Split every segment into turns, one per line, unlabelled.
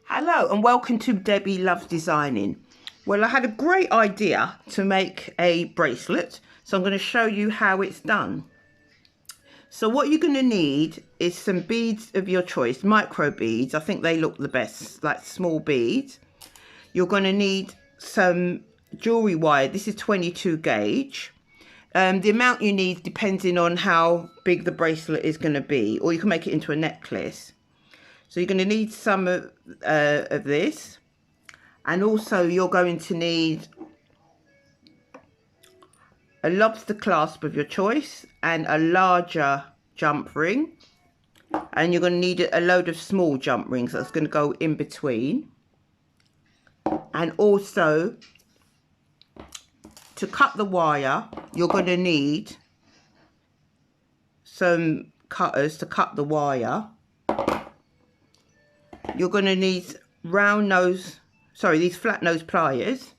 Hello and welcome to Debbie Loves Designing. Well, I had a great idea to make a bracelet, so I'm going to show you how it's done. So what you're going to need is some beads of your choice, micro beads. I think they look the best, like small beads. You're going to need some jewelry wire. This is 22 gauge. The amount you need depending on how big the bracelet is going to be, or you can make it into a necklace. So you're going to need some of this, and also you're going to need a lobster clasp of your choice and a larger jump ring, and you're going to need a load of small jump rings that's going to go in between. And also to cut the wire, you're going to need some cutters to cut the wire. You're going to need these flat nose pliers.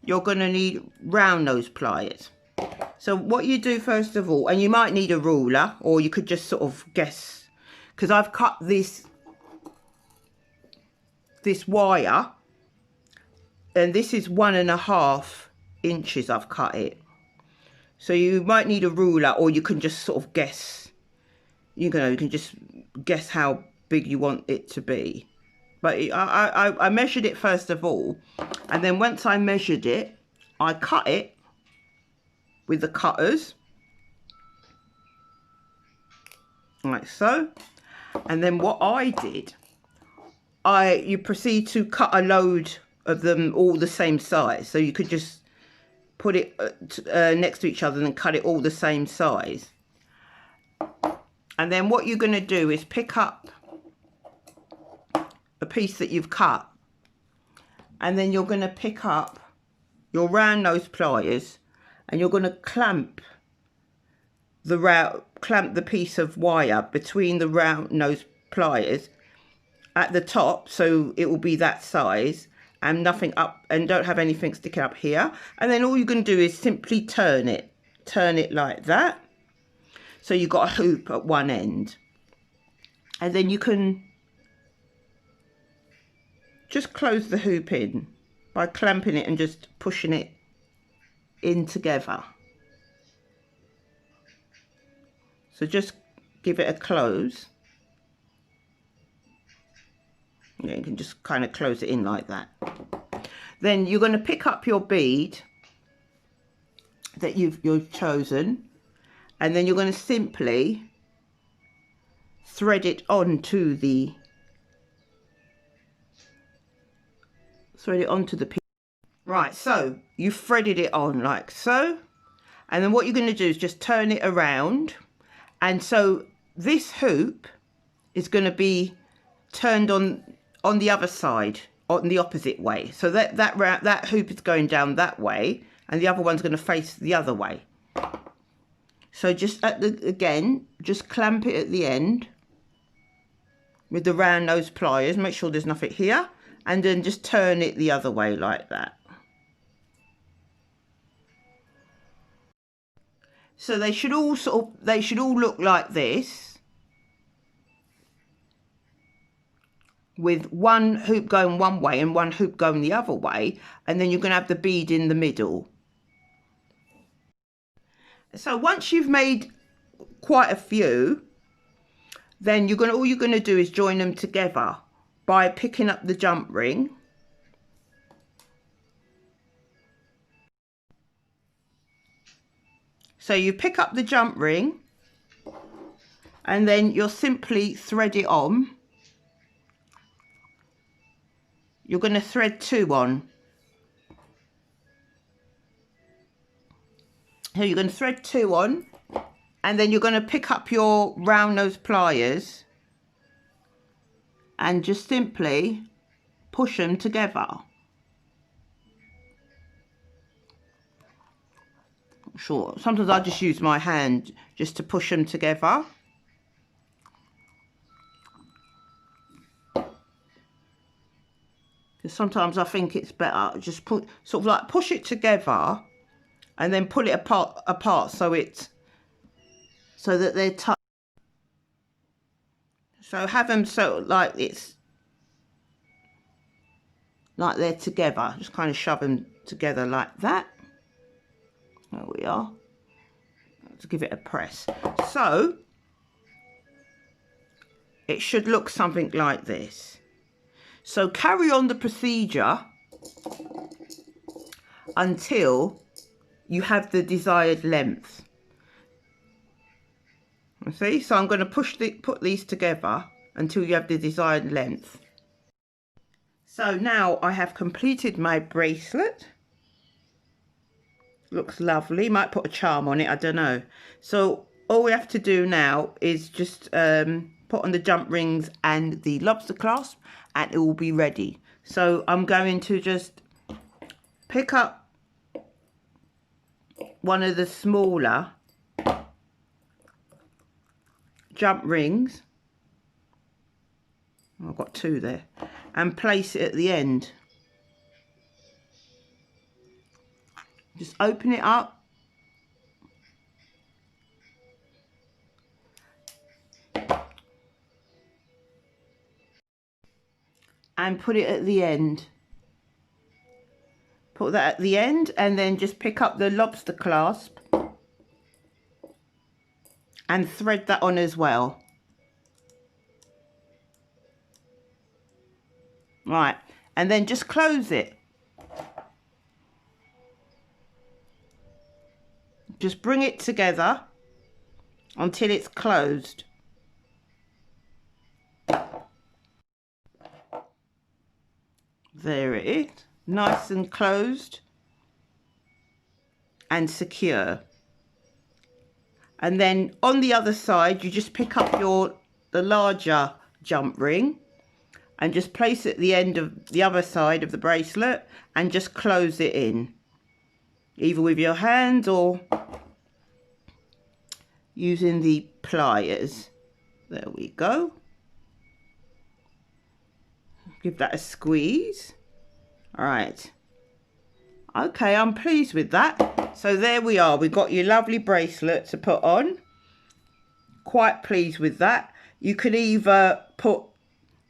You're going to need round nose pliers. So what you do first of all, and you might need a ruler, or you could just sort of guess, because I've cut this wire, and this is 1.5 inches I've cut it. So you might need a ruler, or you can just sort of guess, you can just guess how big you want it to be. But I measured it first of all, and then once I measured it, I cut it with the cutters like so. And then what I did, you proceed to cut a load of them all the same size, so you could just put it next to each other and cut it all the same size. And then what you're going to do is pick up a piece that you've cut, and then you're going to pick up your round nose pliers, and you're going to clamp the piece of wire between the round nose pliers at the top, so it will be that size, and nothing up, and don't have anything sticking up here. And then all you're going to do is simply turn it like that, so you've got a hoop at one end, and then you can just close the hoop in by clamping it and just pushing it in together. So just give it a close. Yeah, you can just kind of close it in like that. Then you're going to pick up your bead that you've chosen, and then you're going to simply thread it onto the piece. Right, so you've threaded it on like so, and then what you're going to do is just turn it around, and so this hoop is going to be turned on the other side, on the opposite way, so that hoop is going down that way, and the other one's going to face the other way. So just again just clamp it at the end with the round nose pliers, make sure there's nothing here, and then just turn it the other way like that. So they should all look like this, with one hoop going one way and one hoop going the other way, and then you're going to have the bead in the middle. So once you've made quite a few, then all you're going to do is join them together by picking up the jump ring, so you pick up the jump ring, and then you'll simply thread it on. You're going to thread 2 on. So you're going to thread 2 on, and then you're going to pick up your round nose pliers and just simply push them together. Sure, sometimes I just use my hand just to push them together. Because sometimes I think it's better just push it together and then pull it apart so that they're tight. So have them so like it's like they're together. Just kind of shove them together like that. There we are. Let's give it a press. So it should look something like this. So carry on the procedure until you have the desired length. See, so I'm going to put these together until you have the desired length. So now I have completed my bracelet. Looks lovely. Might put a charm on it, I don't know. So all we have to do now is just put on the jump rings and the lobster clasp, and it will be ready. So I'm going to just pick up one of the smaller jump rings. I've got two there, and place it at the end. Just open it up. And put it at the end. Put that at the end, and then just pick up the lobster clasp and thread that on as well. Right, and then just close it. Just bring it together until it's closed. There it is, nice and closed and secure. And then on the other side, you just pick up the larger jump ring and just place it at the end of the other side of the bracelet and just close it in, either with your hands or using the pliers. There we go. Give that a squeeze. All right. Okay, I'm pleased with that. So there we are. We've got your lovely bracelet to put on. Quite pleased with that. You could either put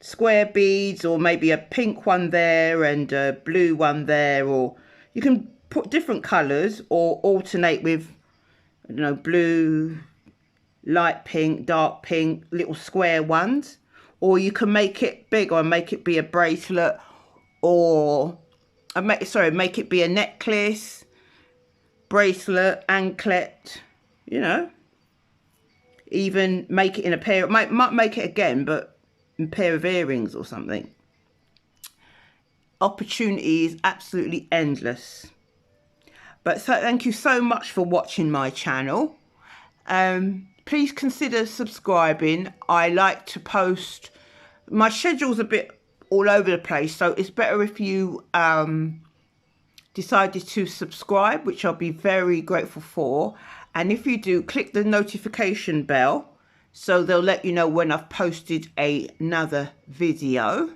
square beads or maybe a pink one there and a blue one there, or you can put different colours or alternate with, I don't know, blue, light pink, dark pink, little square ones. Or you can make it big or make it be a bracelet, or make it be a necklace, bracelet, anklet, you know. Even make it in a pair, might make it again, but a pair of earrings or something. Opportunity is absolutely endless. But so thank you so much for watching my channel. Please consider subscribing. I like to post, my schedule's a bit all over the place, so it's better if you decided to subscribe, which I'll be very grateful for. And if you do, click the notification bell so they'll let you know when I've posted another video.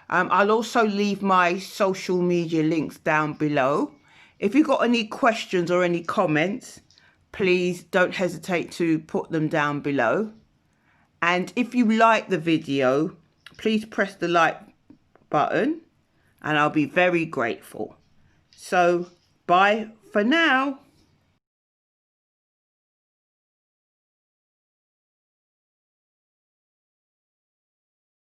I'll also leave my social media links down below. If you've got any questions or any comments, please don't hesitate to put them down below. And if you like the video, please press the like button and I'll be very grateful. So bye for now.